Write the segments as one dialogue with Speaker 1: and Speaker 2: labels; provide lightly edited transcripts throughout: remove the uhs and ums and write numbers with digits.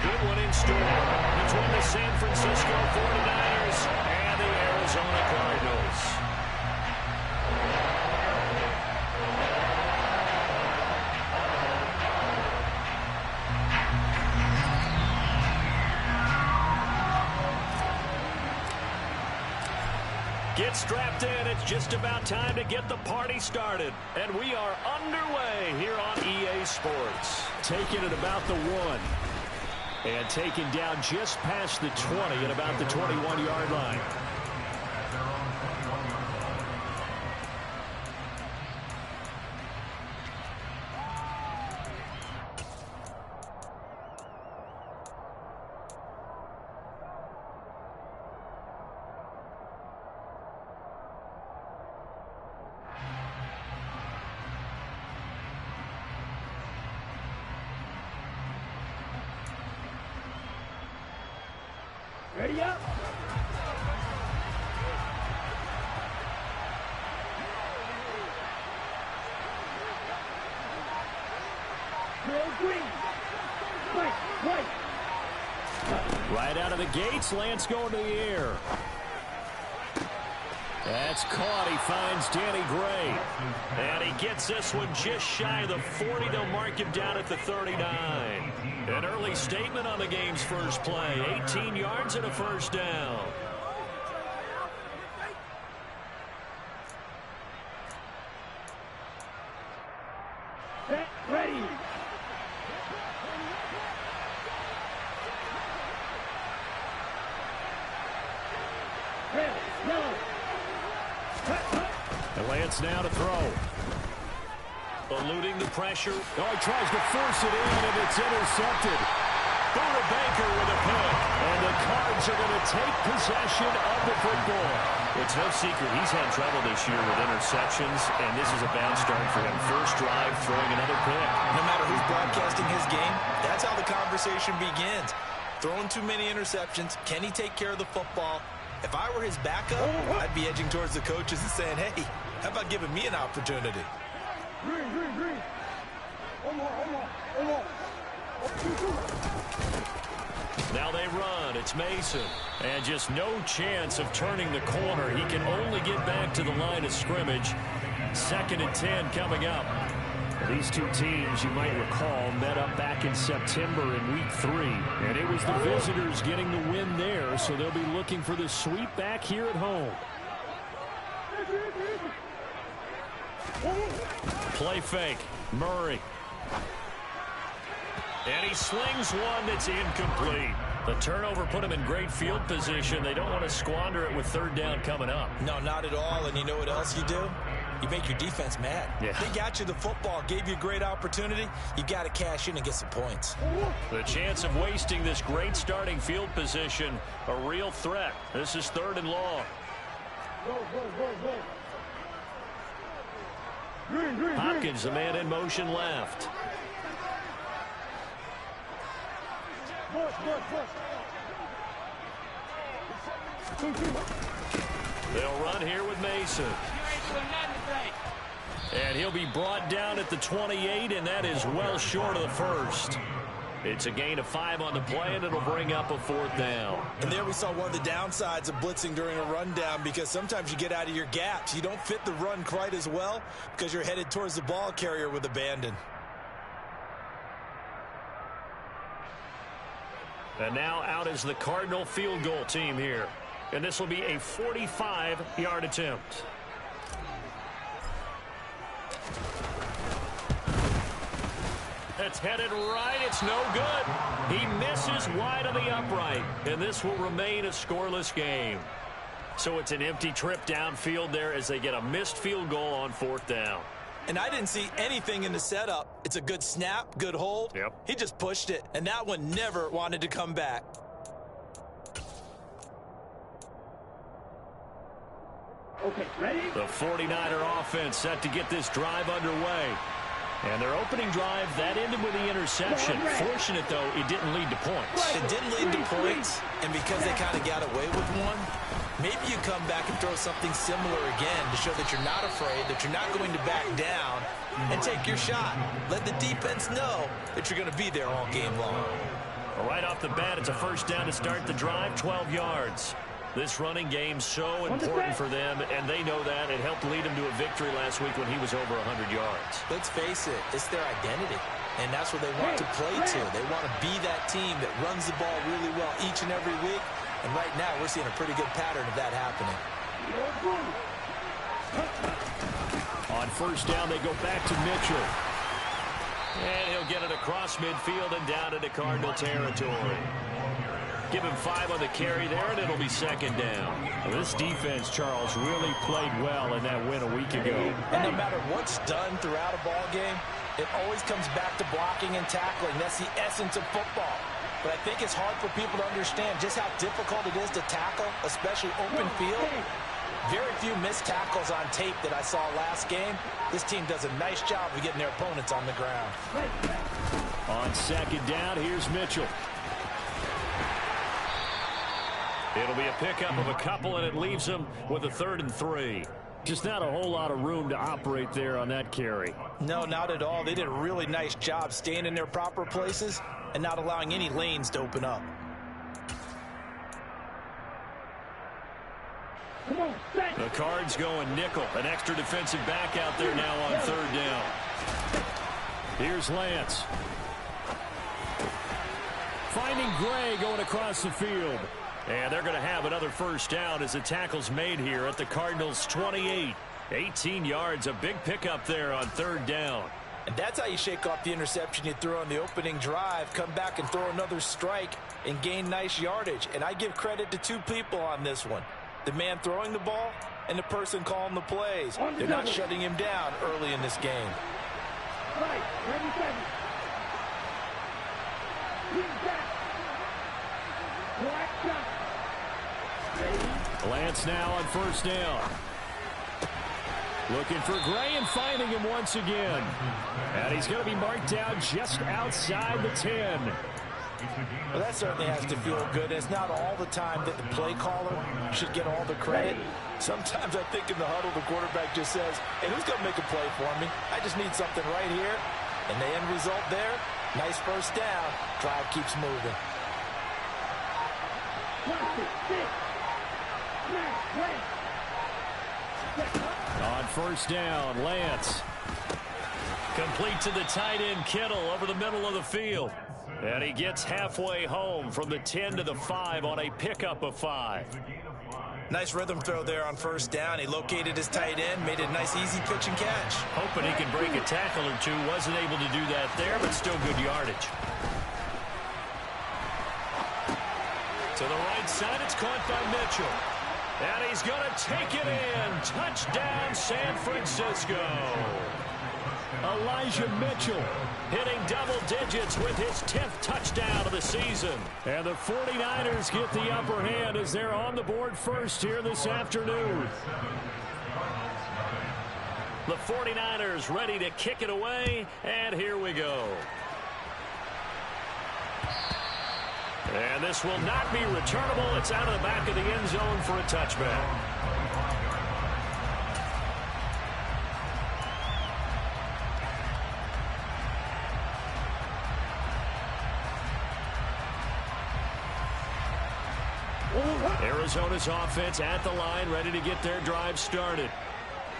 Speaker 1: good one in store between the San Francisco 49ers and the Arizona Cardinals. Get strapped in. It's just about time to get the party started. And we are underway here on EA Sports. Taken at about the 1. And taken down just past the 20 at about the 21-yard line.
Speaker 2: Ready up. Green. White.
Speaker 1: Right out of the gates, Lance going to the air. That's caught. He finds Danny Gray. And he gets this one just shy of the 40. They'll mark him down at the 39. An early statement on the game's first play. 18 yards and a first down.
Speaker 2: Set, ready. Red, yellow.
Speaker 1: And Lance now to throw. Eluding the pressure. Oh, he tries to force it in, and it's intercepted. Buda Baker with a pick. And the Cards are going to take possession of the football. It's no secret he's had trouble this year with interceptions, and this is a bad start for him. First drive, throwing another pick.
Speaker 3: No matter who's broadcasting his game, that's how the conversation begins. Throwing too many interceptions. Can he take care of the football? If I were his backup, I'd be edging towards the coaches and saying, hey, how about giving me an opportunity?
Speaker 2: Green. One more.
Speaker 1: Now they run. It's Mason. And just no chance of turning the corner. He can only get back to the line of scrimmage. 2nd and 10 coming up. These two teams, you might recall, met up back in September in Week 3. And it was the visitors getting the win there, so they'll be looking for the sweep back here at home. Play fake. Murray. And he slings one that's incomplete. The turnover put him in great field position. They don't want to squander it with 3rd down coming up.
Speaker 3: No, not at all. And you know what else you do? You make your defense mad.
Speaker 1: Yeah.
Speaker 3: They got you the football, gave you a great opportunity. You got to cash in and get some points.
Speaker 1: The chance of wasting this great starting field position, a real threat. This is 3rd and long.
Speaker 2: Go. Green.
Speaker 1: Hopkins, the man in motion left. They'll run here with Mason. And he'll be brought down at the 28, and that is well short of the first. It's a gain of 5 on the play, and it'll bring up a 4th down.
Speaker 3: And there we saw one of the downsides of blitzing during a rundown, because sometimes you get out of your gaps. You don't fit the run quite as well because you're headed towards the ball carrier with abandon.
Speaker 1: And now out is the Cardinal field goal team here. And this will be a 45-yard attempt. It's headed right. It's no good. He misses wide of the upright. And this will remain a scoreless game. So it's an empty trip downfield there as they get a missed field goal on 4th down.
Speaker 3: And I didn't see anything in the setup. It's a good snap, good hold.
Speaker 1: Yep.
Speaker 3: He just pushed it, and that one never wanted to come back.
Speaker 2: Okay, ready?
Speaker 1: The 49er offense set to get this drive underway. And their opening drive, that ended with the interception. Fortunate, though, it didn't lead to points.
Speaker 3: It didn't lead to points, and because they kind of got away with one, maybe you come back and throw something similar again to show that you're not afraid, that you're not going to back down, and take your shot. Let the defense know that you're going to be there all game long.
Speaker 1: Right off the bat, it's a first down to start the drive, 12 yards. This running game's so important for them, and they know that. It helped lead them to a victory last week when he was over 100 yards.
Speaker 3: Let's face it, it's their identity, and that's what they want to play to. They want to be that team that runs the ball really well each and every week, and right now we're seeing a pretty good pattern of that happening.
Speaker 1: On first down, they go back to Mitchell. And he'll get it across midfield and down into Cardinal territory. Give him 5 on the carry there, and it'll be second down. Well, this defense, Charles, really played well in that win a week ago.
Speaker 3: And no matter what's done throughout a ball game, it always comes back to blocking and tackling. That's the essence of football. But I think it's hard for people to understand just how difficult it is to tackle, especially open field. Very few missed tackles on tape that I saw last game. This team does a nice job of getting their opponents on the ground.
Speaker 1: On second down, here's Mitchell. It'll be a pickup of a couple, and it leaves them with a 3rd and 3. Just not a whole lot of room to operate there on that carry.
Speaker 3: No, not at all. They did a really nice job staying in their proper places and not allowing any lanes to open up.
Speaker 1: The Cards going nickel. An extra defensive back out there now on 3rd down. Here's Lance. Finding Gray going across the field. And they're going to have another first down as the tackle's made here at the Cardinals' 28. 18 yards, a big pickup there on 3rd down.
Speaker 3: And that's how you shake off the interception you threw on the opening drive, come back and throw another strike and gain nice yardage. And I give credit to 2 people on this one. The man throwing the ball and the person calling the plays. They're not shutting him down early in this game.
Speaker 1: Lance now on first down. Looking for Gray and finding him once again. And he's going to be marked down just outside the 10.
Speaker 3: Well, that certainly has to feel good. It's not all the time that the play caller should get all the credit. Sometimes I think in the huddle, the quarterback just says, hey, who's going to make a play for me? I just need something right here. And the end result there, nice first down. Drive keeps moving.
Speaker 1: On first down, Lance. Complete to the tight end, Kittle, over the middle of the field. And he gets halfway home from the 10 to the 5 on a pickup of 5.
Speaker 3: Nice rhythm throw there on first down. He located his tight end, made it a nice easy pitch and catch.
Speaker 1: Hoping he can break a tackle or 2. Wasn't able to do that there, but still good yardage. To the right side, it's caught by Mitchell. And he's going to take it in. Touchdown, San Francisco. Elijah Mitchell hitting double digits with his 10th touchdown of the season. And the 49ers get the upper hand as they're on the board first here this afternoon. The 49ers ready to kick it away, and here we go. And this will not be returnable. It's out of the back of the end zone for a touchback. Arizona's offense at the line, ready to get their drive started.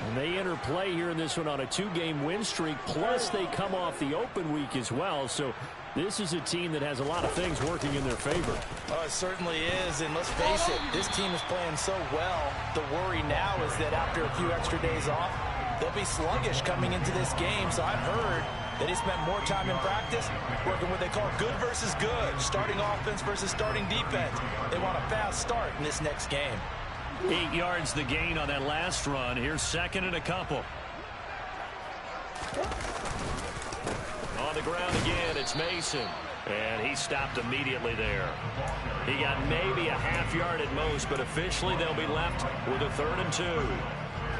Speaker 1: And they enter play here in this one on a 2-game win streak, plus they come off the open week as well. So this is a team that has a lot of things working in their favor.
Speaker 3: Oh, it certainly is, and let's face it, this team is playing so well. The worry now is that after a few extra days off, they'll be sluggish coming into this game. So I've heard that he spent more time in practice working what they call good versus good, starting offense versus starting defense. They want a fast start in this next game.
Speaker 1: 8 yards the gain on that last run. Here's second and a couple. On the ground again, it's Mason. And he stopped immediately there. He got maybe a half yard at most, but officially they'll be left with a 3rd and 2.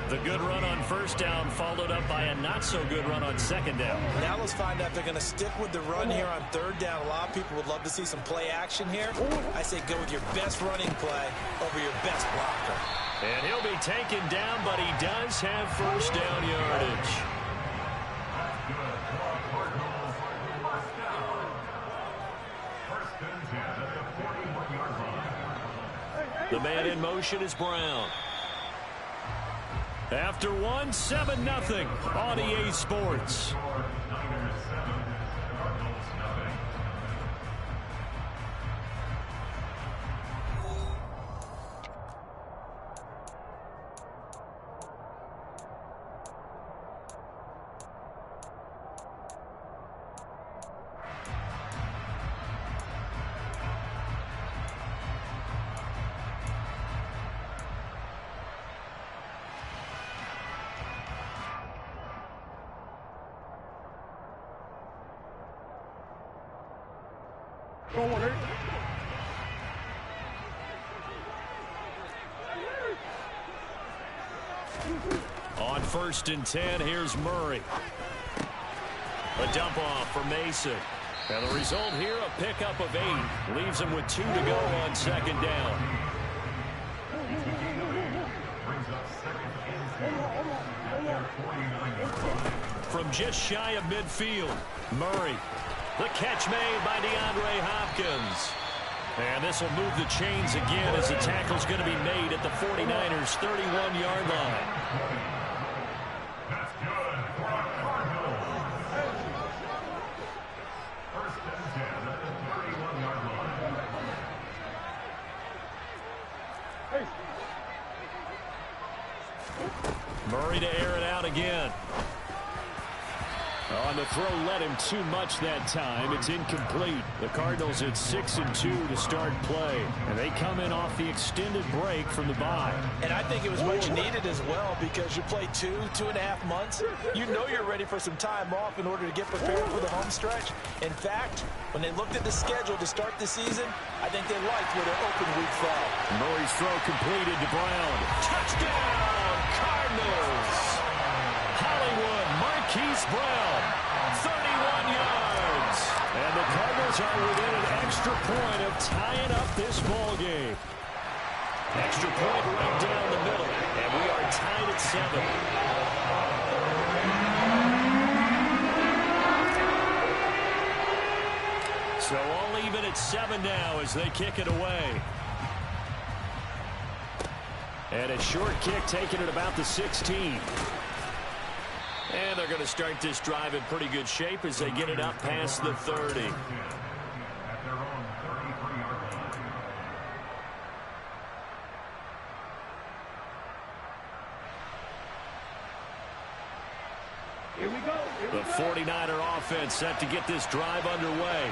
Speaker 1: The good run on first down followed up by a not-so-good run on second down.
Speaker 3: Now let's find out if they're going to stick with the run here on 3rd down. A lot of people would love to see some play action here. I say go with your best running play over your best blocker.
Speaker 1: And he'll be taken down, but he does have first down yardage. The man in motion is Brown. After one, 7-0 on EA Sports. On 1st and 10, here's Murray. A dump off for Mason. And the result here, a pickup of 8. Leaves him with 2 to go on 2nd down. From just shy of midfield, Murray. The catch made by DeAndre Hopkins. And this will move the chains again as the tackle's going to be made at the 49ers' 31-yard line.
Speaker 4: That's good for a Cardinals. 1st and 10 at the 31-yard line.
Speaker 1: Murray to air it out again. On the throw, led him too much that time. It's incomplete. The Cardinals at 6-2 to start play. And they come in off the extended break from the bye.
Speaker 3: And I think it was much needed as well because you play 2.5 months. You know you're ready for some time off in order to get prepared for the home stretch. In fact, when they looked at the schedule to start the season, I think they liked where their open week fell.
Speaker 1: Murray's throw completed to Brown. Touchdown, Cardinals! Hollywood Marquise Brown, 31 yards. And the Cardinals are within an extra point of tying up this ball game. Extra point right down the middle, and we are tied at 7. So all even at 7 now as they kick it away. And a short kick taken at about the 16. And they're going to start this drive in pretty good shape as they get it up past the 30.
Speaker 2: Here we go.
Speaker 1: The 49er offense set to get this drive underway.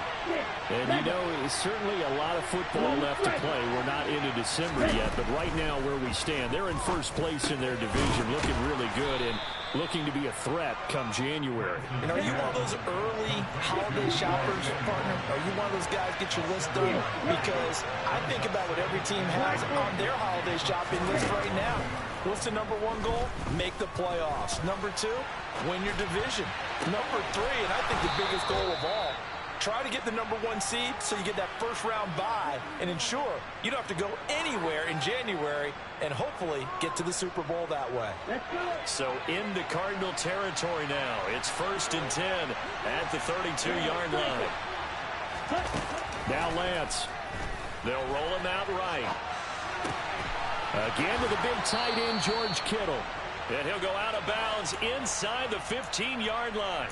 Speaker 1: And, you know, it's certainly a lot of football left to play. We're not into December yet, but right now where we stand, they're in first place in their division, looking really good and looking to be a threat come January.
Speaker 3: And are you one of those early holiday shoppers, partner? Are you one of those guys get your list done? Because I think about what every team has on their holiday shopping list right now. What's the number 1 goal? Make the playoffs. Number 2, win your division. Number 3, and I think the biggest goal of all, try to get the number 1 seed so you get that first-round bye and ensure you don't have to go anywhere in January and hopefully get to the Super Bowl that way.
Speaker 1: So into Cardinal territory now. It's 1st and 10 at the 32-yard line. Now Lance. They'll roll him out right. Again to the big tight end, George Kittle. And he'll go out of bounds inside the 15-yard line.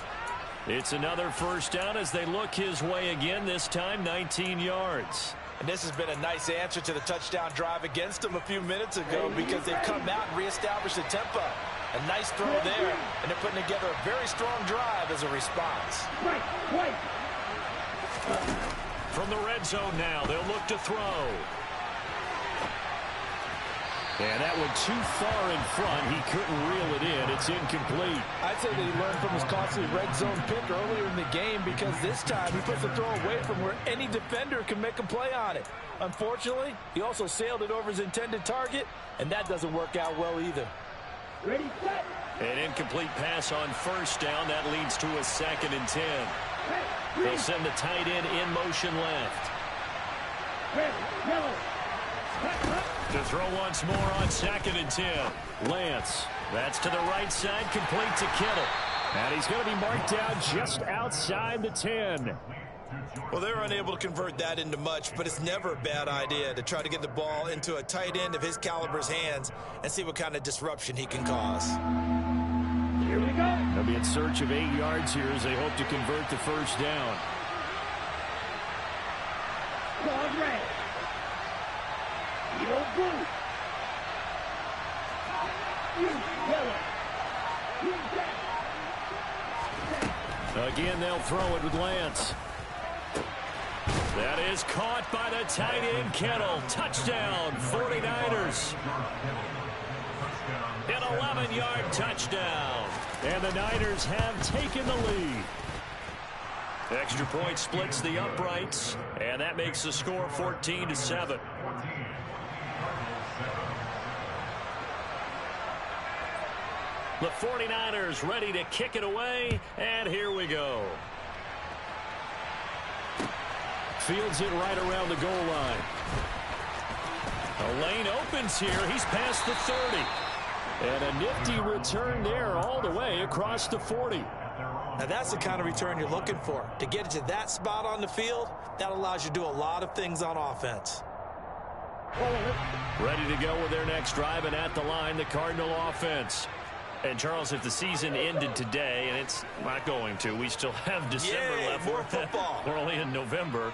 Speaker 1: It's another first down as they look his way again, this time 19 yards.
Speaker 3: And this has been a nice answer to the touchdown drive against them a few minutes ago because they've come out and reestablished the tempo. A nice throw there, and they're putting together a very strong drive as a response.
Speaker 1: From the red zone now, they'll look to throw. And that one too far in front. He couldn't reel it in. It's incomplete.
Speaker 3: I'd say that he learned from his costly red zone pick earlier in the game because this time he puts the throw away from where any defender can make a play on it. Unfortunately, he also sailed it over his intended target, and that doesn't work out well either.
Speaker 2: Ready, set.
Speaker 1: An incomplete pass on first down. That leads to a 2nd and 10. They'll send the tight end in motion left.
Speaker 2: Red, yellow.
Speaker 1: To throw once more on 2nd and 10. Lance. That's to the right side, complete to Kittle. And he's going to be marked down just outside the 10.
Speaker 3: Well, they were unable to convert that into much, but it's never a bad idea to try to get the ball into a tight end of his caliber's hands and see what kind of disruption he can cause.
Speaker 2: Here we go.
Speaker 1: They'll be in search of 8 yards here as they hope to convert the first down.
Speaker 2: Dog red. Yellow blue. Yellow. Green red.
Speaker 1: Again, they'll throw it with Lance. That is caught by the tight end, Kittle. Touchdown, 49ers. An 11-yard touchdown. And the Niners have taken the lead. Extra point splits the uprights, and that makes the score 14-7. The 49ers ready to kick it away, and here we go. Fields it right around the goal line. A lane opens here. He's past the 30. And a nifty return there all the way across the 40.
Speaker 3: Now that's the kind of return you're looking for. To get it to that spot on the field, that allows you to do a lot of things on offense.
Speaker 1: Ready to go with their next drive, and at the line, the Cardinal offense. And, Charles, if the season ended today, and it's not going to, we still have December left.
Speaker 3: More football.
Speaker 1: We're only in November.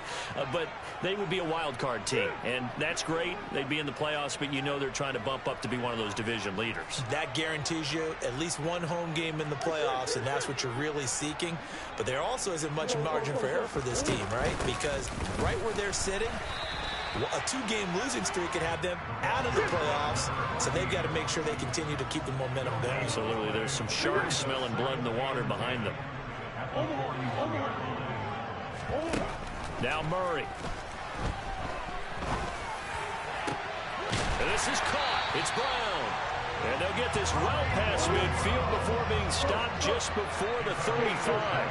Speaker 1: But they would be a wild card team, and that's great. They'd be in the playoffs, but you know they're trying to bump up to be one of those division leaders.
Speaker 3: That guarantees you at least one home game in the playoffs, and that's what you're really seeking. But there also isn't much margin for error for this team, right? Because right where they're sitting, a 2-game losing streak could have them out of the playoffs, so they've got to make sure they continue to keep the momentum going.
Speaker 1: Absolutely. There's some sharks smelling blood in the water behind them. Now Murray. And this is caught. It's Brown. And they'll get this well past midfield before being stopped just before the 35.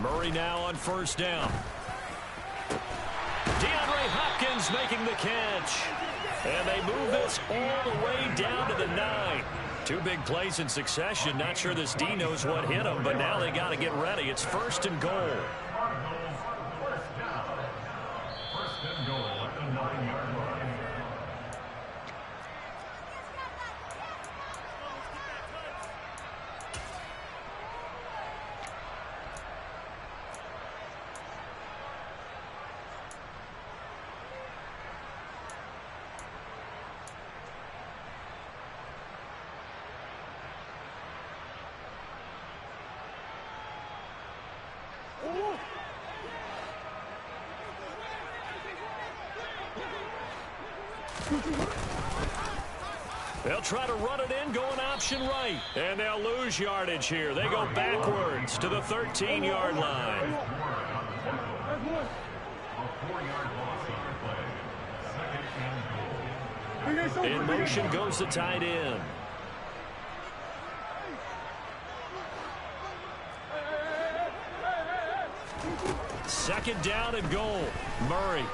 Speaker 1: Murray now on first down. DeAndre Hopkins making the catch. And they move this all the way down to the 9. 2 big plays in succession. Not sure this D knows what hit him, but now they got to get ready. It's first and goal.
Speaker 4: First and goal at the 9-yard line.
Speaker 1: They'll try to run it in, going option right. And they'll lose yardage here. They go backwards to the 13-yard line. In motion goes the tight end. Second down and goal. Murray.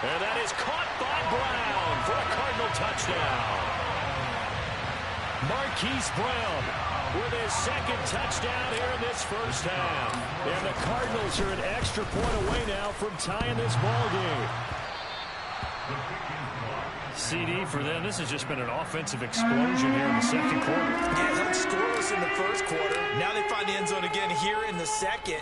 Speaker 1: And that is caught by Brown for a Cardinal touchdown. Marquise Brown with his second touchdown here in this first half. And the Cardinals are an extra point away now from tying this ball game. CD for them. This has just been an offensive explosion here in the second quarter.
Speaker 3: Yeah, held scoreless in the first quarter. Now they find the end zone again here in the second.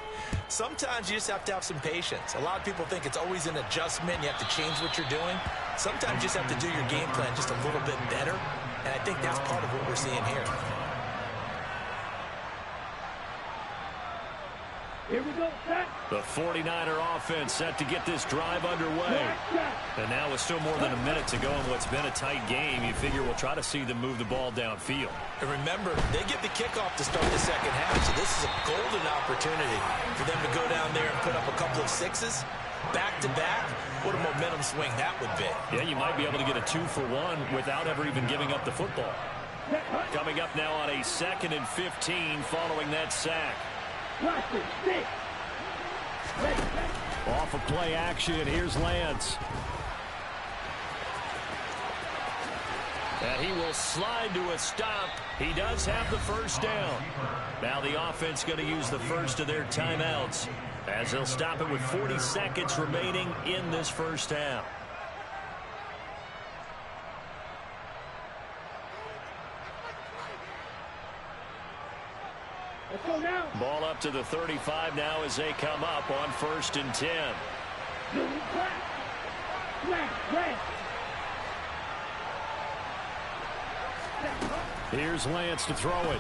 Speaker 3: Sometimes you just have to have some patience. A lot of people think it's always an adjustment. You have to change what you're doing. Sometimes you just have to do your game plan just a little bit better. And I think that's part of what we're seeing here.
Speaker 2: Here we go, set.
Speaker 1: The 49er offense set to get this drive underway. And now with still more than a minute to go in what's been a tight game, you figure we'll try to see them move the ball downfield.
Speaker 3: And remember, they get the kickoff to start the second half, so this is a golden opportunity for them to go down there and put up a couple of sixes. Back-to-back, what a momentum swing that would be.
Speaker 1: Yeah, you might be able to get a 2-for-1 without ever even giving up the football. Coming up now on a 2nd and 15 following that sack. Off of play action, here's Lance. And he will slide to a stop. He does have the first down. Now the offense going to use the first of their timeouts as they'll stop it with 40 seconds remaining in this first half.
Speaker 2: Let's go now.
Speaker 1: Ball up to the 35 now as they come up on 1st and 10. Here's Lance to throw it.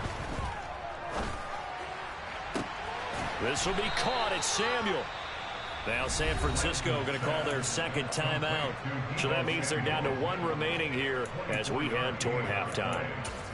Speaker 1: This will be caught. It's Samuel. Now San Francisco going to call their second timeout. So that means they're down to 1 remaining here as we head toward halftime.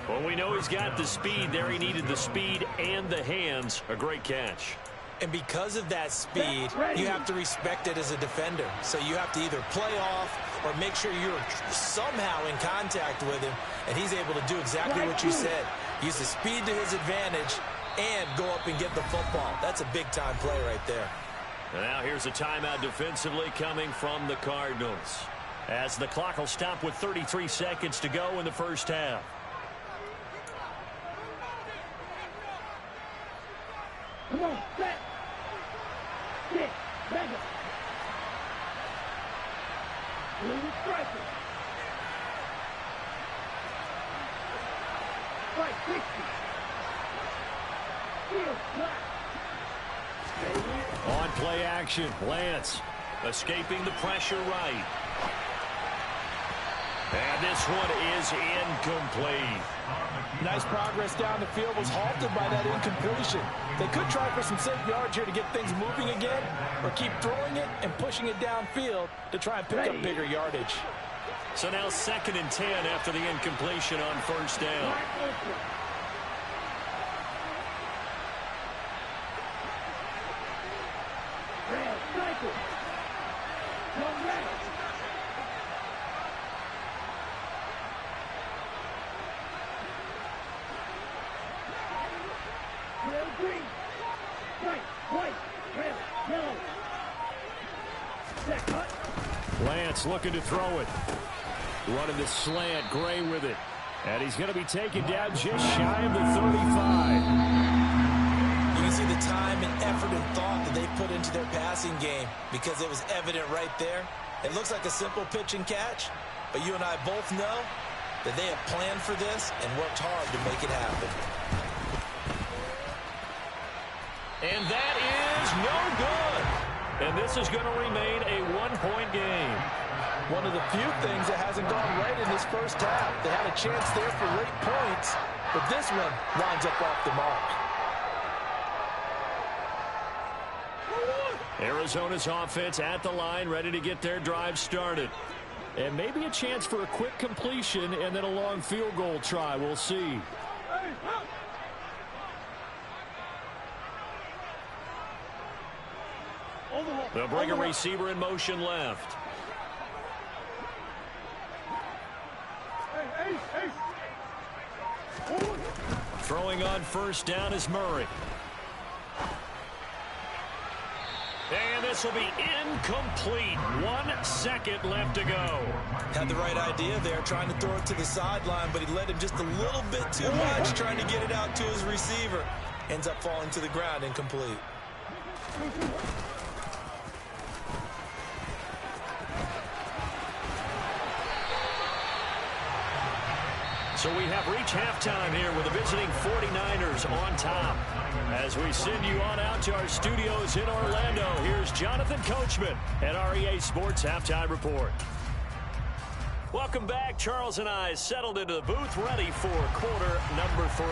Speaker 1: Well, we know he's got the speed there. He needed the speed and the hands. A great catch.
Speaker 3: And because of that speed, you have to respect it as a defender. So you have to either play off or make sure you're somehow in contact with him, and he's able to do exactly what you said. Use the speed to his advantage and go up and get the football. That's a big-time play right there.
Speaker 1: And now here's a timeout defensively coming from the Cardinals, as the clock will stop with 33 seconds to go in the first half.
Speaker 2: Come on, set. Kick, mega. Blue striker. Right, 60. Field flat.
Speaker 1: On play action, Lance escaping the pressure right. And this one is incomplete.
Speaker 5: Nice progress down the field, was halted by that incompletion. They could try for some safe yards here to get things moving again, or keep throwing it and pushing it downfield to try and pick up bigger yardage.
Speaker 1: So now 2nd and 10 after the incompletion on 1st down.
Speaker 2: Red striker. Come red. Red green. Right, white, red, yellow. Set cut.
Speaker 1: Lance looking to throw it. Running the slant, Gray with it. And he's going to be taken down just shy of the 35.
Speaker 3: You can see the time and effort and thought that they put into their passing game because it was evident right there. It looks like a simple pitch and catch, but you and I both know that they have planned for this and worked hard to make it happen.
Speaker 1: And that is no good. And this is going to remain a 1-point game.
Speaker 5: One of the few things that hasn't gone right in this first half. They had a chance there for late points, but this one winds up off the mark.
Speaker 1: Arizona's offense at the line, ready to get their drive started. And maybe a chance for a quick completion and then a long field goal try. We'll see. They'll bring a receiver in motion left. Throwing on 1st down is Murray. And this will be incomplete. 1 second left to go.
Speaker 3: Had the right idea there, trying to throw it to the sideline, but he let him just a little bit too much, trying to get it out to his receiver. Ends up falling to the ground, incomplete.
Speaker 1: So we have reached halftime here with the visiting 49ers on top. As we send you on out to our studios in Orlando, here's Jonathan Coachman at REA Sports Halftime Report. Welcome back. Charles and I settled into the booth, ready for quarter number 3.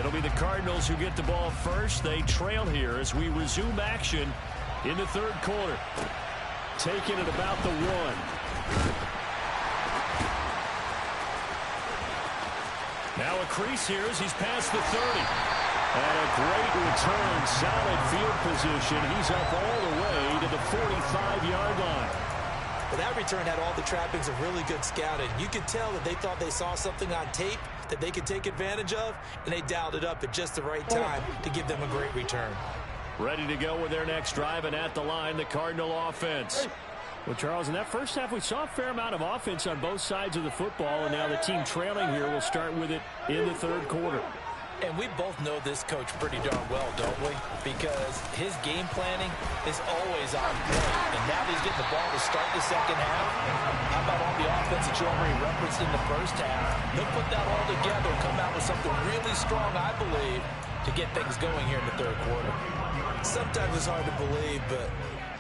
Speaker 1: It'll be the Cardinals who get the ball first. They trail here as we resume action in the 3rd quarter. Taking it about the 1. Now a crease here as he's past the 30. And a great return, solid field position. He's up all the way to the 45-yard line.
Speaker 3: Well, that return had all the trappings of really good scouting. You could tell that they thought they saw something on tape that they could take advantage of, and they dialed it up at just the right time to give them a great return.
Speaker 1: Ready to go with their next drive, and at the line, the Cardinal offense. Well, Charles, in that first half, we saw a fair amount of offense on both sides of the football, and now the team trailing here will start with it in the third quarter.
Speaker 5: And we both know this coach pretty darn well, don't we? Because his game planning is always on point. And now that he's getting the ball to start the second half, how about all the offense that you already referenced in the first half? They'll put that all together and come out with something really strong, I believe, to get things going here in the third quarter.
Speaker 3: Sometimes it's hard to believe, but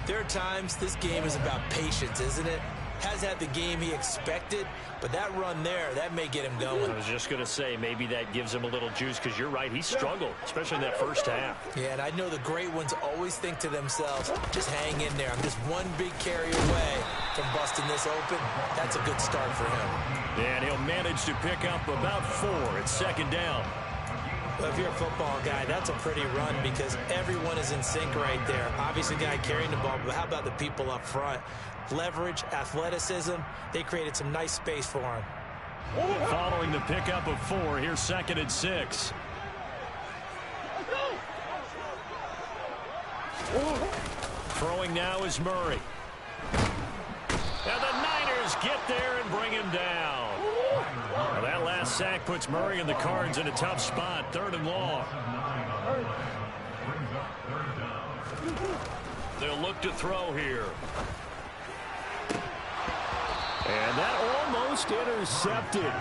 Speaker 3: there are times this game is about patience, isn't it? Has had the game he expected, but that run there, that may get him going.
Speaker 1: I was just going to say, maybe that gives him a little juice, because you're right, he struggled, especially in that first half.
Speaker 3: Yeah, and I know the great ones always think to themselves, just hang in there. I'm just one big carry away from busting this open. That's a good start for him.
Speaker 1: And he'll manage to pick up about 4 at second down.
Speaker 3: Well, if you're a football guy, that's a pretty run because everyone is in sync right there. Obviously, the guy carrying the ball, but how about the people up front? Leverage, athleticism, they created some nice space for him.
Speaker 1: Following the pickup of 4, here's 2nd and 6. Throwing now is Murray. And the Niners get there and bring him down. Well, that last sack puts Murray and the Cards in a tough spot, 3rd and long. They'll look to throw here. And that almost intercepted.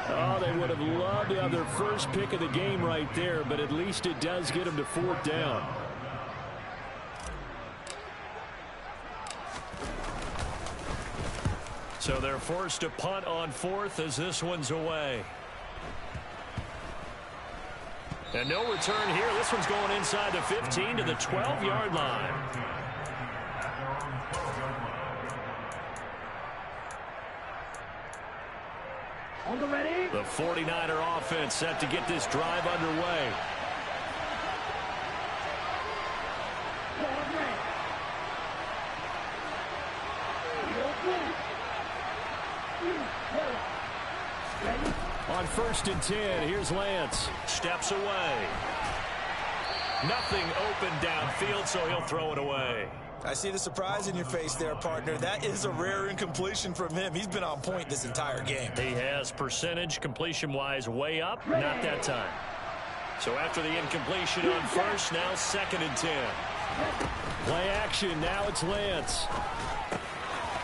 Speaker 1: Oh, they would have loved to have their first pick of the game right there, but at least it does get them to 4th down. So they're forced to punt on 4th as this one's away. And no return here. This one's going inside the 15 to the 12-yard line.
Speaker 2: On the ready.
Speaker 1: The 49er offense set to get this drive underway. On 1st and 10, here's Lance. Steps away. Nothing open downfield, so he'll throw it away.
Speaker 3: I see the surprise in your face there, partner. That is a rare incompletion from him. He's been on point this entire game.
Speaker 1: He has percentage completion-wise way up, not that time. So after the incompletion on 1st, now 2nd and 10. Play action, now it's Lance.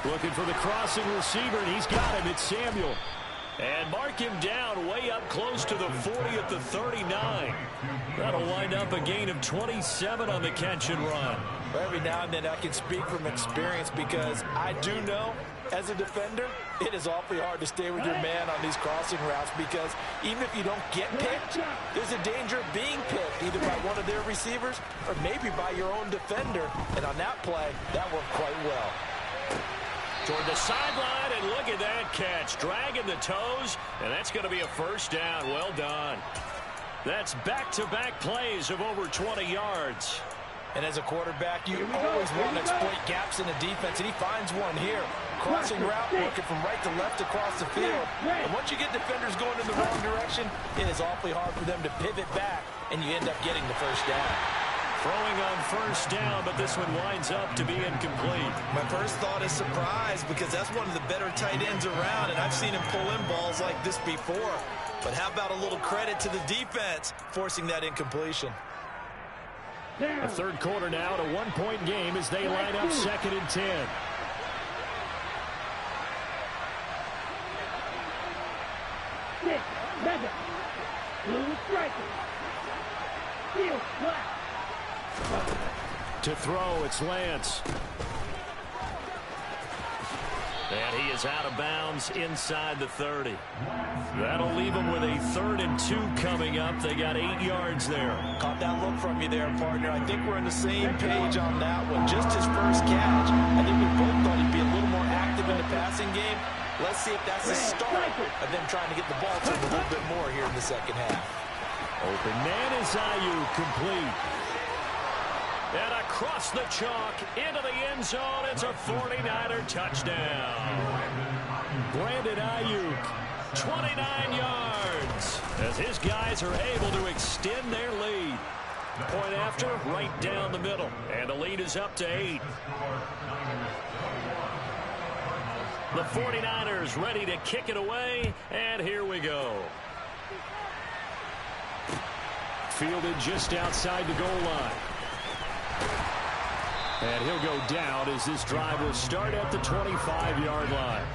Speaker 1: Looking for the crossing receiver, and he's got him. It's Samuel. And mark him down way up close to the 40 at the 39. That'll wind up a gain of 27 on the catch and run.
Speaker 5: Every now and then I can speak from experience because I do know as a defender it is awfully hard to stay with your man on these crossing routes because even if you don't get picked, there's a danger of being picked either by one of their receivers or maybe by your own defender. And on that play, that worked quite well.
Speaker 1: Toward the sideline, and look at that catch. Dragging the toes, and that's going to be a 1st down. Well done. That's back-to-back plays of over 20 yards.
Speaker 5: And as a quarterback, you always want to exploit gaps in the defense, and he finds one here. Crossing route, working from right to left across the field. And once you get defenders going in the wrong direction, it is awfully hard for them to pivot back, and you end up getting the 1st down.
Speaker 1: Throwing on 1st down, but this one winds up to be incomplete.
Speaker 3: My first thought is surprise because that's one of the better tight ends around, and I've seen him pull in balls like this before. But how about a little credit to the defense forcing that incompletion?
Speaker 1: A 3rd quarter now, at a 1-point game as they line up 2nd and 10.
Speaker 2: Six, mega, blue striker, field flat.
Speaker 1: To throw, it's Lance. And he is out of bounds inside the 30. That'll leave him with a 3rd and 2 coming up. They got 8 yards there.
Speaker 5: Caught that look from you there, partner. I think we're on the same page on that one. Just his first catch. I think we both thought he'd be a little more active in the passing game. Let's see if that's the start of them trying to get the ball to him a little bit more here in the second half.
Speaker 1: Open man is Ayuk, complete. And across the chalk into the end zone. It's a 49er touchdown. Brandon Ayuk, 29 yards, as his guys are able to extend their lead. Point after, right down the middle. And the lead is up to 8. The 49ers ready to kick it away, and here we go. Fielded just outside the goal line. And he'll go down as this drive will start at the 25-yard line.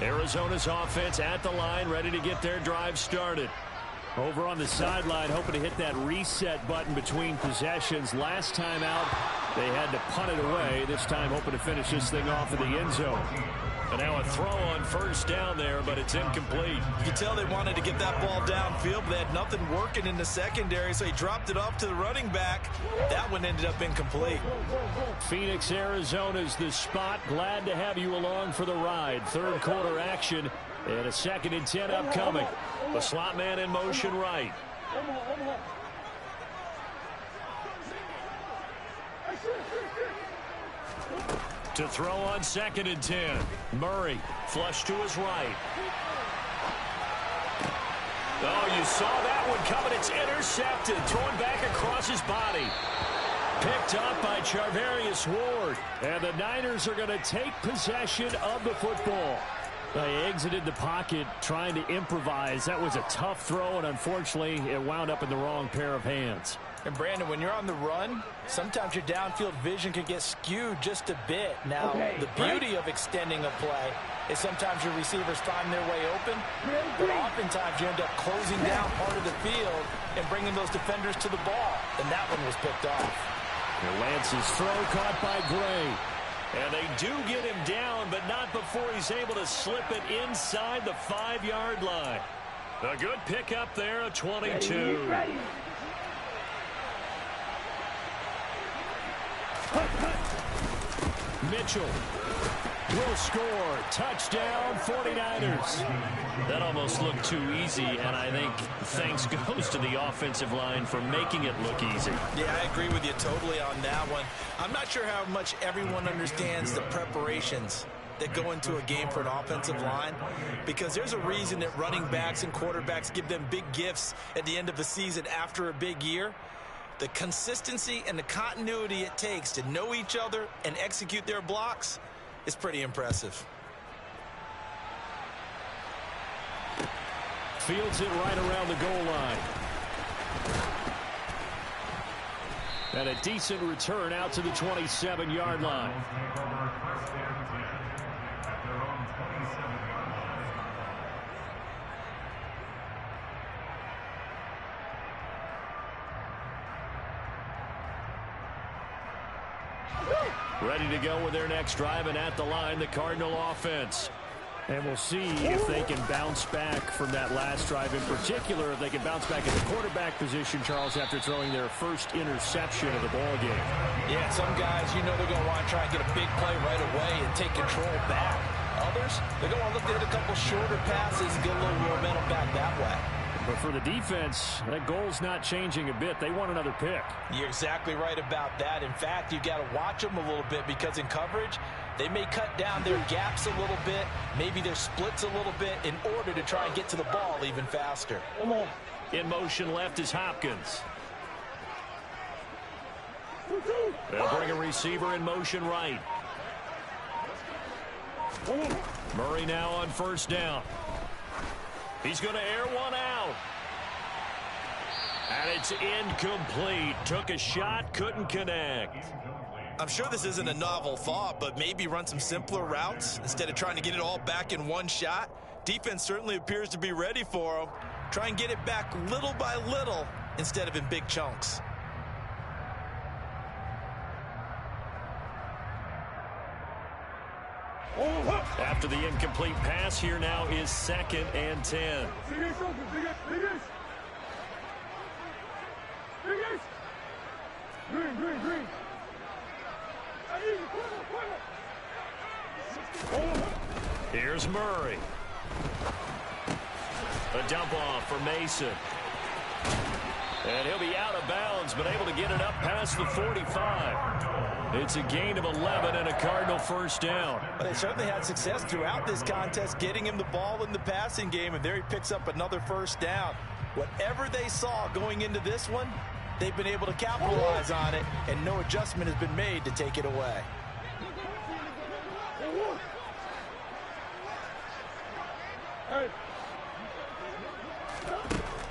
Speaker 1: Arizona's offense at the line, ready to get their drive started. Over on the sideline, hoping to hit that reset button between possessions. Last time out, they had to punt it away. This time, hoping to finish this thing off in the end zone. And now a throw on first down there, but it's incomplete.
Speaker 3: You can tell they wanted to get that ball downfield, but they had nothing working in the secondary, so he dropped it off to the running back. That one ended up incomplete.
Speaker 1: Phoenix, Arizona's the spot. Glad to have you along for the ride. Third quarter action, and a 2nd and 10 upcoming. The slot man in motion right. To throw on 2nd and 10. Murray flush to his right. Oh, you saw that one coming. It's intercepted. Thrown back across his body. Picked up by Charvarius Ward. And the Niners are going to take possession of the football. They exited the pocket trying to improvise. That was a tough throw, and unfortunately, it wound up in the wrong pair of hands.
Speaker 5: And Brandon, when you're on the run, sometimes your downfield vision can get skewed just a bit. Now, the beauty of extending a play is sometimes your receivers find their way open, but oftentimes you end up closing down part of the field and bringing those defenders to the ball. And that one was picked off.
Speaker 1: And Lance's throw caught by Gray. And they do get him down, but not before he's able to slip it inside the 5-yard line. A good pickup there, a 22. Mitchell will score. Touchdown, 49ers. That almost looked too easy, and I think thanks goes to the offensive line for making it look easy.
Speaker 3: Yeah, I agree with you totally on that one. I'm not sure how much everyone understands the preparations that go into a game for an offensive line, because there's a reason that running backs and quarterbacks give them big gifts at the end of the season after a big year. The consistency and the continuity it takes to know each other and execute their blocks is pretty impressive.
Speaker 1: Fields it right around the goal line. And a decent return out to the 27-yard line. Ready to go with their next drive, and at the line, the Cardinal offense. And we'll see if they can bounce back from that last drive, in particular, if they can bounce back at the quarterback position, Charles, after throwing their first interception of the ball game.
Speaker 5: Yeah, some guys, you know, they're going to want to try and get a big play right away and take control back. Others, they're going to want to look to hit a couple shorter passes and get a little momentum back that way.
Speaker 1: But for the defense, that goal's not changing a bit. They want another pick.
Speaker 5: You're exactly right about that. In fact, you've got to watch them a little bit, because in coverage, they may cut down their gaps a little bit, maybe their splits a little bit, in order to try and get to the ball even faster.
Speaker 1: In motion left is Hopkins. They'll bring a receiver in motion right. Murray now on first down. He's going to air one out. And it's incomplete. Took a shot, couldn't connect.
Speaker 3: I'm sure this isn't a novel thought, but maybe run some simpler routes instead of trying to get it all back in one shot. Defense certainly appears to be ready for him. Try and get it back little by little instead of in big chunks.
Speaker 1: After the incomplete pass, here now is 2nd and 10. Here's Murray. A dump off for Mason. And he'll be out of bounds, but able to get it up past the 45. It's a gain of 11 and a Cardinal first down.
Speaker 3: But they certainly had success throughout this contest, getting him the ball in the passing game, and there he picks up another first down. Whatever they saw going into this one, they've been able to capitalize on it, and no adjustment has been made to take it away.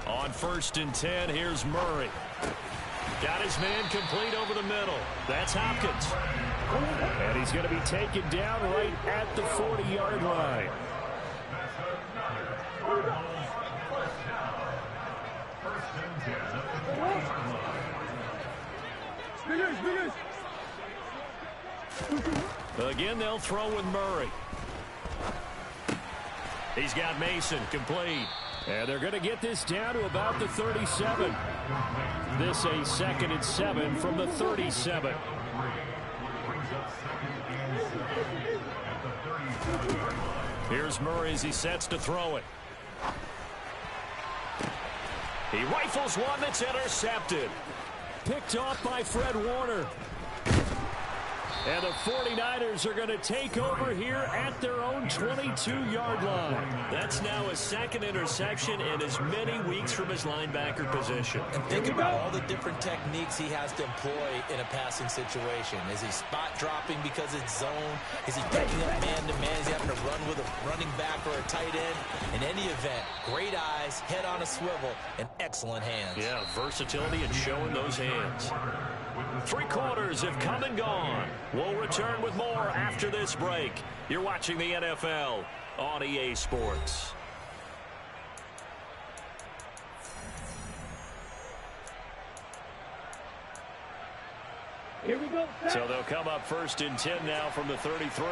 Speaker 1: On 1st and 10, here's Murray. Got his man complete over the middle. That's Hopkins. And he's going to be taken down right at the 40-yard line. Again, they'll throw with Murray. He's got Mason complete. And they're going to get this down to about the 37. This a 2nd and 7 from the 37. Here's Murray as he sets to throw it. He rifles one that's intercepted. Picked off by Fred Warner. And the 49ers are going to take over here at their own 22-yard line. That's now a 2nd interception in as many weeks from his linebacker position.
Speaker 3: And think about all the different techniques he has to employ in a passing situation. Is he spot dropping because it's zone? Is he picking up man-to-man? Is he having to run with a running back or a tight end? In any event, great eyes, head on a swivel, and excellent hands.
Speaker 1: Yeah, versatility and showing those hands. 3 quarters have come and gone. We'll return with more after this break. You're watching the NFL on EA Sports.
Speaker 2: Here we go.
Speaker 1: So they'll come up 1st and 10 now from the 33.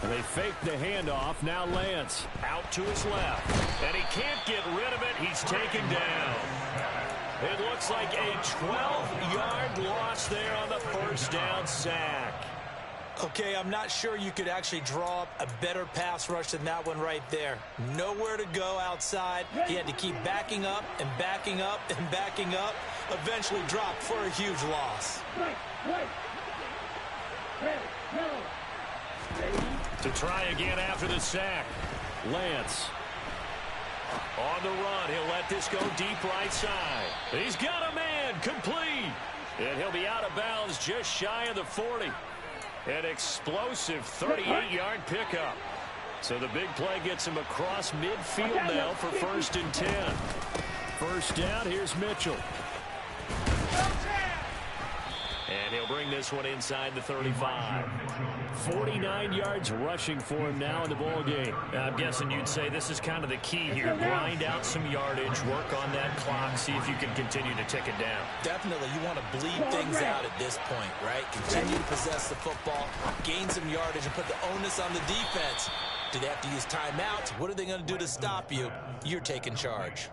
Speaker 1: And they fake the handoff. Now Lance out to his left. And he can't get rid of it. He's taken down. It looks like a 12-yard loss there on the 1st down sack.
Speaker 3: Okay, I'm not sure you could actually draw up a better pass rush than that one right there. Nowhere to go outside. He had to keep backing up and backing up and backing up. Eventually dropped for a huge loss.
Speaker 1: To try again after the sack. Lance. On the run, he'll let this go deep right side. He's got a man complete. And he'll be out of bounds just shy of the 40. An explosive 38-yard pickup. So the big play gets him across midfield now for 1st and 10. 1st down, here's Mitchell. And he'll bring this one inside the 35. 49 yards rushing for him now in the ball game. I'm guessing you'd say this is kind of the key here. Grind out some yardage, work on that clock, see if you can continue to tick it down.
Speaker 3: Definitely, you want to bleed things out at this point, right? Continue to possess the football, gain some yardage, and put the onus on the defense. Do they have to use timeouts? What are they going to do to stop you? You're taking charge.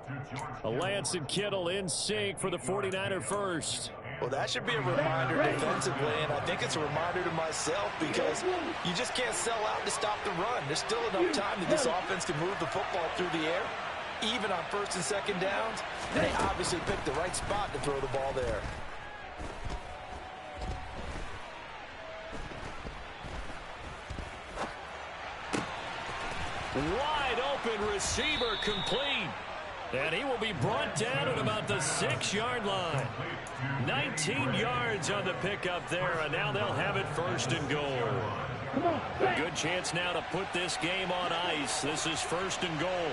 Speaker 1: Lance and Kittle in sync for the 49er first.
Speaker 3: Well, that should be a reminder defensively, and I think it's a reminder to myself because you just can't sell out to stop the run. There's still enough time that this offense can move the football through the air, even on 1st and 2nd downs. And they obviously picked the right spot to throw the ball there.
Speaker 1: Wide open receiver complete. And he will be brought down at about the 6-yard line. 19 yards on the pickup there, and now they'll have it 1st and goal. A good chance now to put this game on ice. This is 1st and goal.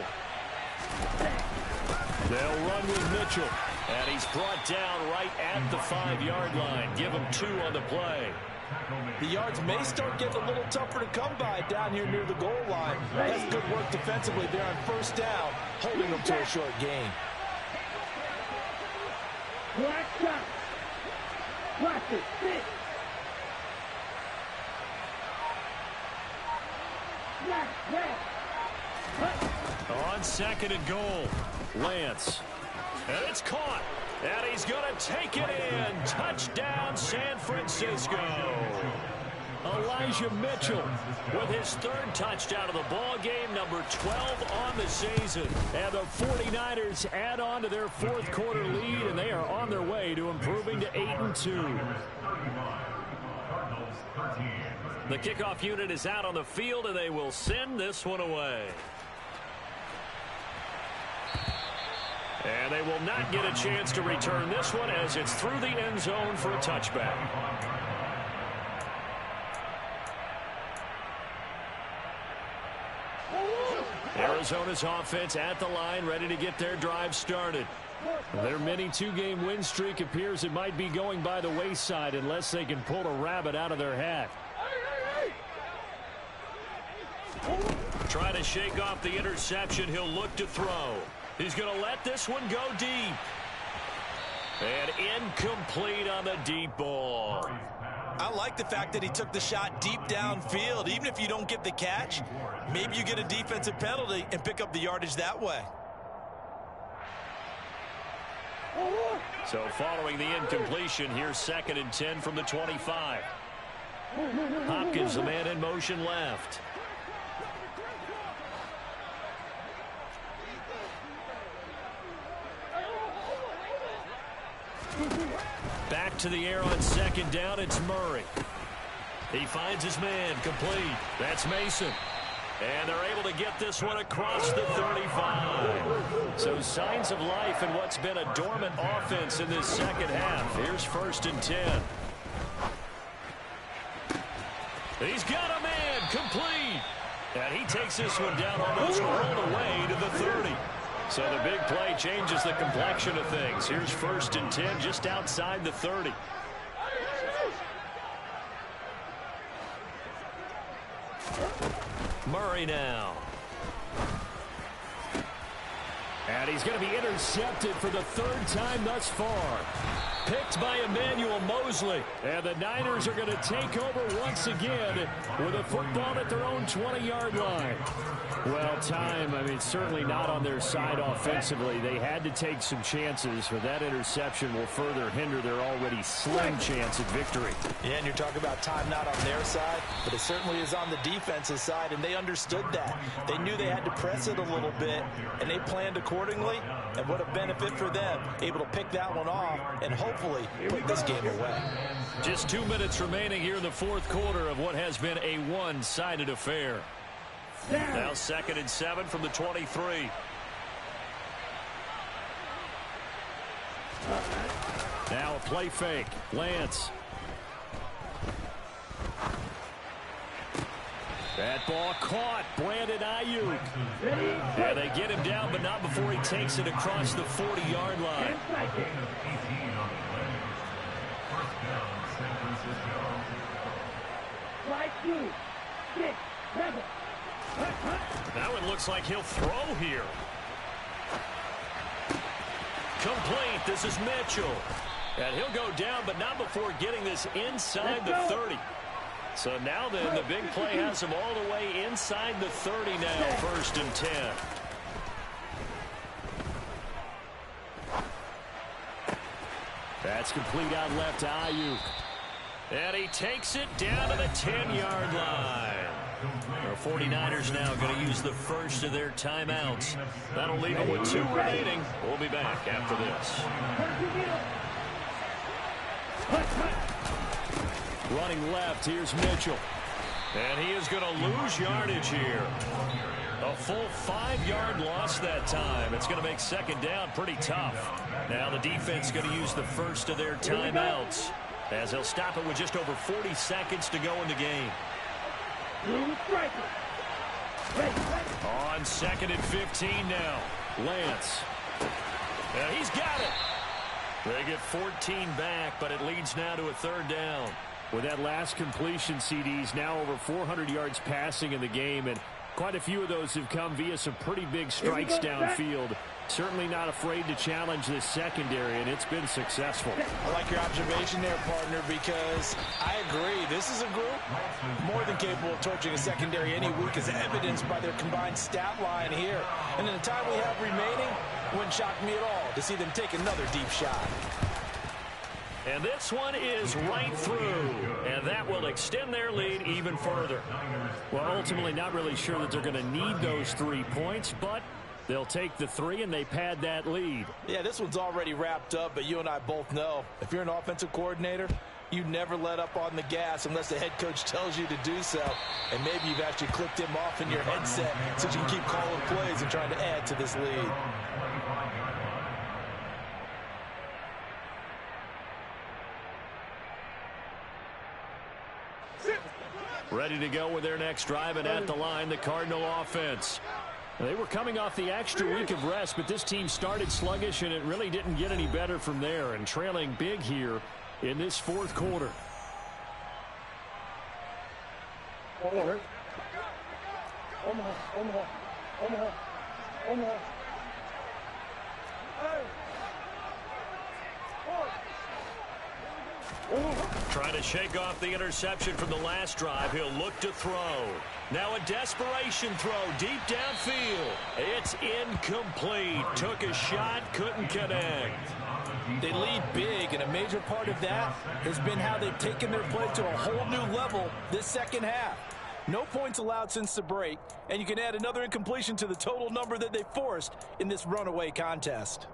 Speaker 1: They'll run with Mitchell. And he's brought down right at the 5-yard line. Give him 2 on the play.
Speaker 5: The yards may start getting a little tougher to come by down here near the goal line. That's good work defensively there on 1st down, holding them to a short gain.
Speaker 2: Black shot. Watch it. Sit.
Speaker 1: On 2nd and goal, Lance. And it's caught. And he's going to take it in. Touchdown, San Francisco. Elijah Mitchell with his 3rd touchdown of the ball game, number 12 on the season. And the 49ers add on to their 4th quarter lead, and they are on their way to improving to 8-2. The kickoff unit is out on the field, and they will send this one away. And they will not get a chance to return this one as it's through the end zone for a touchback. Arizona's offense at the line, ready to get their drive started. Their mini two-game win streak appears it might be going by the wayside unless they can pull a rabbit out of their hat. Trying to shake off the interception, he'll look to throw. He's going to let this one go deep. And incomplete on the deep ball.
Speaker 3: I like the fact that he took the shot deep downfield. Even if you don't get the catch, maybe you get a defensive penalty and pick up the yardage that way.
Speaker 1: So following the incompletion, here's 2nd and 10 from the 25. Hopkins, the man in motion left. Back to the air on 2nd down, it's Murray. He finds his man, complete. That's Mason. And they're able to get this one across the 35. So signs of life in what's been a dormant offense in this second half. Here's 1st and 10. He's got a man, complete. And he takes this one down, almost rolled away to the 30. So the big play changes the complexion of things. Here's 1st and 10 just outside the 30. Murray now. And he's going to be intercepted for the 3rd time thus far. Picked by Emmanuel Mosley. And the Niners are going to take over once again with a football at their own 20-yard line. Well, time, certainly not on their side offensively. They had to take some chances, but that interception will further hinder their already slim chance at victory.
Speaker 5: Yeah, and you're talking about time not on their side, but it certainly is on the defensive side, and they understood that. They knew they had to press it a little bit, and they planned accordingly, and what a benefit for them, able to pick that one off and hopefully put this game away.
Speaker 1: Just 2 minutes remaining here in the 4th quarter of what has been a one-sided affair. Now 2nd and 7 from the 23. Now a play fake. Lance. That ball caught. Brandon Ayuk. Yeah, they get him down, but not before he takes it across the 40-yard line. That one looks like he'll throw here. Complete. This is Mitchell. And he'll go down, but not before getting this inside the 30. So now then, the big play has him all the way inside the 30 now, 1st and 10. That's complete out left to Ayuk. And he takes it down to the 10-yard line. The 49ers now going to use the first of their timeouts. That'll leave them with 2 remaining. We'll be back after this. Running left, here's Mitchell. And he is going to lose yardage here. A full 5-yard loss that time. It's going to make 2nd down pretty tough. Now the defense going to use the first of their timeouts, as they'll stop it with just over 40 seconds to go in the game. On 2nd and 15 now. Lance. And he's got it. They get 14 back, but it leads now to a 3rd down. With that last completion, CDs now over 400 yards passing in the game, and quite a few of those have come via some pretty big strikes downfield. Certainly not afraid to challenge this secondary, and it's been successful.
Speaker 5: I like your observation there, partner, because I agree. This is a group more than capable of torching a secondary any week, as evidenced by their combined stat line here. And in the time we have remaining, it wouldn't shock me at all to see them take another deep shot.
Speaker 1: And this one is right through, and that will extend their lead even further. Well, ultimately not really sure that they're going to need those 3 points, but they'll take the 3 and they pad that lead.
Speaker 5: Yeah, this one's already wrapped up, but you and I both know if you're an offensive coordinator, you never let up on the gas unless the head coach tells you to do so. And maybe you've actually clicked him off in your headset so you can keep calling plays and trying to add to this lead.
Speaker 1: Ready to go with their next drive, and at the line, the Cardinal offense. They were coming off the extra week of rest, but this team started sluggish, and it really didn't get any better from there, and trailing big here in this fourth quarter. Trying to shake off the interception from the last drive. He'll look to throw. Now a desperation throw deep downfield. It's incomplete. Took a shot, couldn't connect.
Speaker 5: They lead big, and a major part of that has been how they've taken their play to a whole new level this second half. No points allowed since the break, and you can add another incompletion to the total number that they forced in this runaway contest.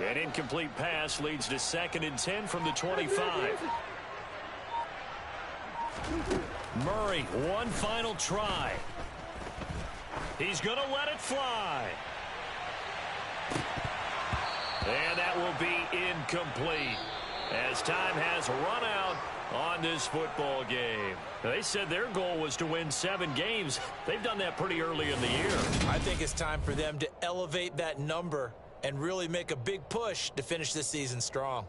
Speaker 1: An incomplete pass leads to 2nd and 10 from the 25. Murray, one final try. He's going to let it fly. And that will be incomplete as time has run out on this football game. They said their goal was to win 7 games. They've done that pretty early in the year.
Speaker 3: I think it's time for them to elevate that number and really make a big push to finish this season strong.